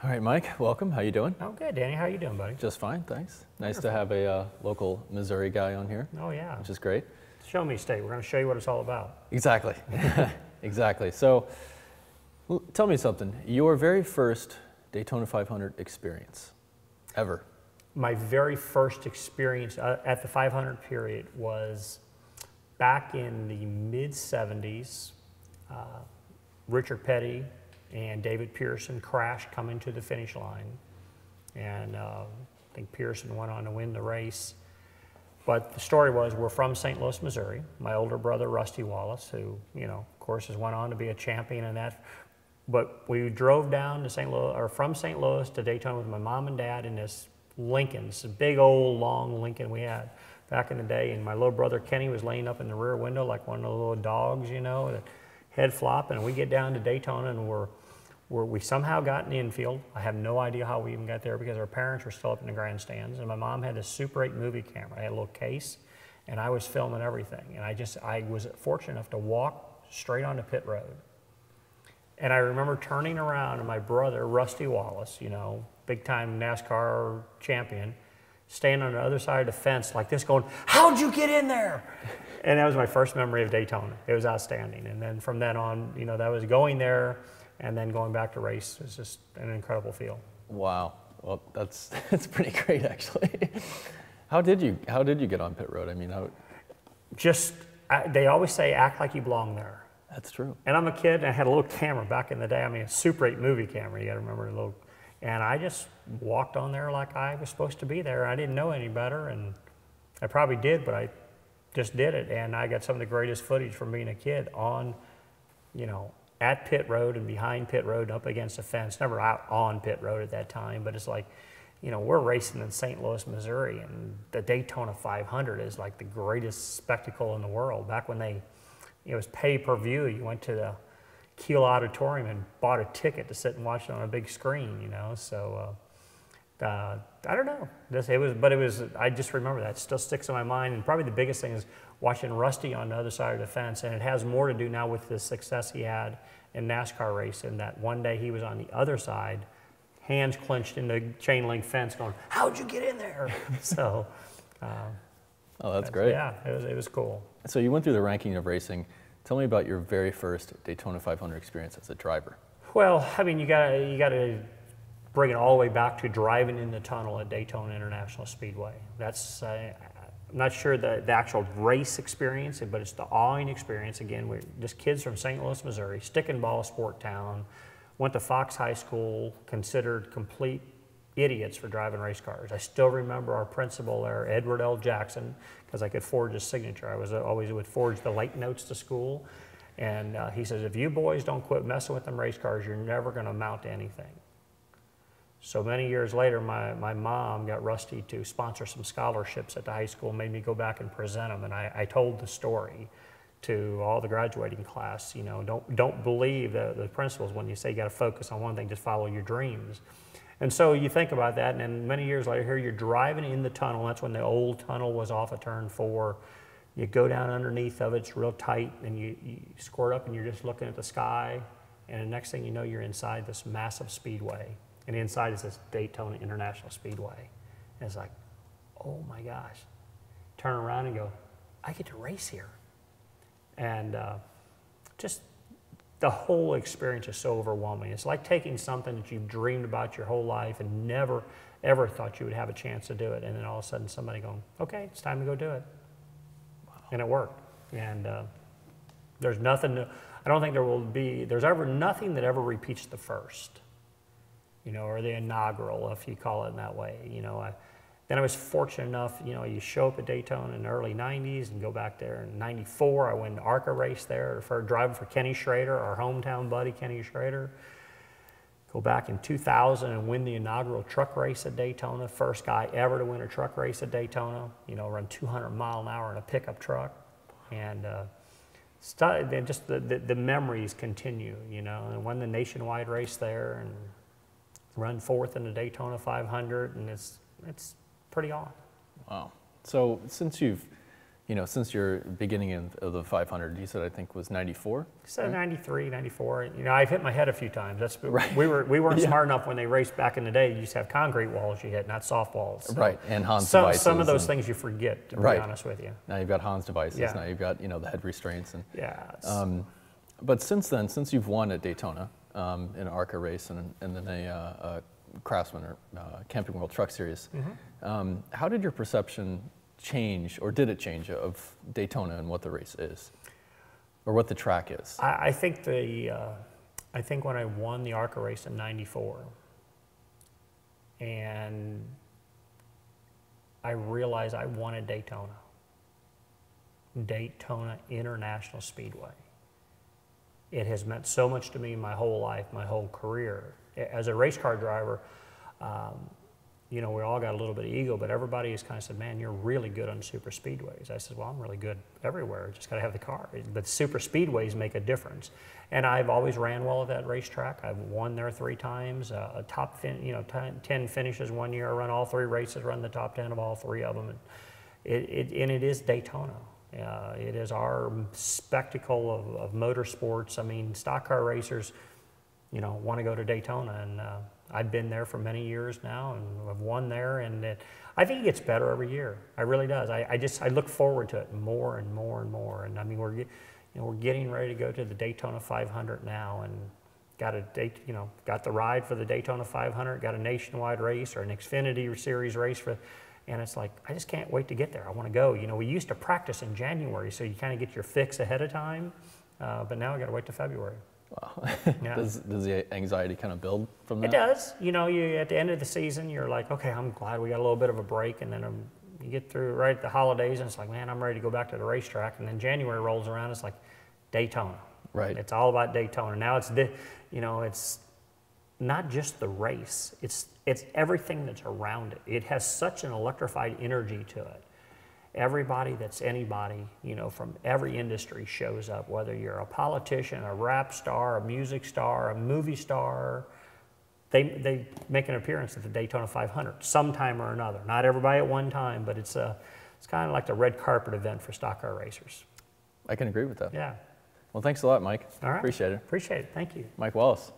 All right, Mike, welcome. How you doing? Oh, good, Danny. How you doing, buddy? Just fine, thanks. Nice Wonderful. to have a local Missouri guy on here. Oh, yeah. Which is great. Show me state. We're going to show you what it's all about. Exactly. Exactly. So, tell me something. Your very first Daytona 500 experience, ever? My very first experience at the 500 period was back in the mid-'70s. Richard Petty and David Pearson crashed coming to the finish line. And I think Pearson went on to win the race. But the story was, we're from St. Louis, Missouri. My older brother, Rusty Wallace, who, of course, has went on to be a champion in that. But we drove down to St. Louis, or from St. Louis to Daytona with my mom and dad in this Lincoln, this big old long Lincoln we had back in the day. And my little brother Kenny was laying up in the rear window like one of the little dogs, that head flopping. And we get down to Daytona, and we somehow got in the infield. I have no idea how we even got there because our parents were still up in the grandstands. And my mom had this Super 8 movie camera. I had a little case, and I was filming everything. And I was fortunate enough to walk straight onto pit road. And I remember turning around, and my brother, Rusty Wallace, big-time NASCAR champion, standing on the other side of the fence like this going, "How'd you get in there?" And that was my first memory of Daytona. It was outstanding. And then from then on, that was going there and then going back to race. It was just an incredible feel. Wow. Well, that's pretty great, actually. How did you get on pit road? I mean, they always say, act like you belong there. That's true. And I'm a kid, and I had a little camera back in the day. I mean, a Super 8 movie camera. You got to remember the little. And I just walked on there like I was supposed to be there. I didn't know any better, and I probably did, but I just did it. And I got some of the greatest footage from being a kid on, at pit road and behind pit road, up against a fence. Never out on pit road at that time, but it's like, we're racing in St. Louis, Missouri, and the Daytona 500 is like the greatest spectacle in the world. Back when it was pay-per-view. You went to the Kiel Auditorium and bought a ticket to sit and watch it on a big screen, So, I don't know. I just remember that. It still sticks in my mind. And probably the biggest thing is watching Rusty on the other side of the fence. And it has more to do now with the success he had in NASCAR racing, that one day he was on the other side, hands clenched in the chain link fence going, "How'd you get in there?" So, oh, that's great. Yeah, it was cool. So you went through the ranking of racing. Tell me about your very first Daytona 500 experience as a driver. Well, I mean, you gotta bring it all the way back to driving in the tunnel at Daytona International Speedway. That's I'm not sure the actual race experience, but it's the awing experience. Again, we're just kids from St. Louis, Missouri, stick and ball sport town. Went to Fox High School, considered complete idiots for driving race cars. I still remember our principal there, Edward L. Jackson, because I could forge his signature. I always would forge the late notes to school. And he says, if you boys don't quit messing with them race cars, you're never going to amount to anything. So many years later, my mom got Rusty to sponsor some scholarships at the high school, made me go back and present them. And I told the story to all the graduating class. Don't believe the principals when you say you got to focus on one thing, just follow your dreams. And so you think about that, and then many years later, here you're driving in the tunnel. That's when the old tunnel was off of turn 4. You go down underneath of it, it's real tight, and you squirt up and you're just looking at the sky. And the next thing you know, you're inside this massive speedway. And inside is this Daytona International Speedway. And it's like, oh my gosh. Turn around and go, I get to race here. And just the whole experience is so overwhelming. It's like taking something that you've dreamed about your whole life and never, ever thought you would have a chance to do it. And then all of a sudden somebody going, okay, it's time to go do it. Wow. And it worked. And there's nothing, I don't think there's ever nothing that ever repeats the first, or the inaugural, if you call it in that way. Then I was fortunate enough, you show up at Daytona in the early 90s and go back there. In 94, I went to ARCA race there for driving for Kenny Schrader, our hometown buddy, Kenny Schrader. Go back in 2000 and win the inaugural truck race at Daytona. First guy ever to win a truck race at Daytona, run 200 mile an hour in a pickup truck. And just the memories continue, and won the nationwide race there and run 4th in the Daytona 500, and it's pretty awesome. Wow. So since you've you know, since your beginning of the 500, you said I think was 94? So 93, 94. You know, I've hit my head a few times. That's right. We weren't smart enough when they raced back in the day. You used to have concrete walls you hit, not soft walls. So right, and Hans devices. Some of those things you forget, to be honest with you. Now you've got Hans devices. Yeah. Now you've got, you know, the head restraints. And, yeah. But since then, since you've won at Daytona in an ARCA race and then a Craftsman or Camping World Truck Series, how did your perception change, or did it change, of Daytona and what the race is, or what the track is? I think I think when I won the ARCA race in '94, and I realized I wanted Daytona International Speedway. It has meant so much to me my whole life, my whole career. As a race car driver, you know, we all got a little bit of ego, but everybody has kind of said, man, you're really good on super speedways. I said, well, I'm really good everywhere. Just got to have the car. But super speedways make a difference. And I've always ran well at that racetrack. I've won there 3 times, a top 10 finishes one year. I run all 3 races, run the top 10 of all 3 of them. And it is Daytona. It is our spectacle of motorsports. I mean, stock car racers, you know, want to go to Daytona, and I've been there for many years now, and I've won there, and I think it gets better every year. It really does. I look forward to it more and more and more. And I mean, we're getting ready to go to the Daytona 500 now, and got the ride for the Daytona 500, got a nationwide race or an Xfinity Series race and it's like, I just can't wait to get there. I want to go. You know, we used to practice in January, so you kind of get your fix ahead of time, but now I got to wait till February. Wow. Yeah. Does the anxiety kind of build from that? It does. You know, at the end of the season, you're like, okay, I'm glad we got a little bit of a break, and then you get through right at the holidays, and it's like, man, I'm ready to go back to the racetrack. And then January rolls around, it's like Daytona. Right. It's all about Daytona. Now it's not just the race. It's everything that's around it. It has such an electrified energy to it. Everybody that's anybody, you know, from every industry shows up, whether you're a politician, a rap star, a music star, a movie star. They make an appearance at the Daytona 500 sometime or another. Not everybody at one time, but it's kind of like the red carpet event for stock car racers. I can agree with that. Yeah. Well, thanks a lot, Mike. All right. Appreciate it. Appreciate it. Thank you. Mike Wallace.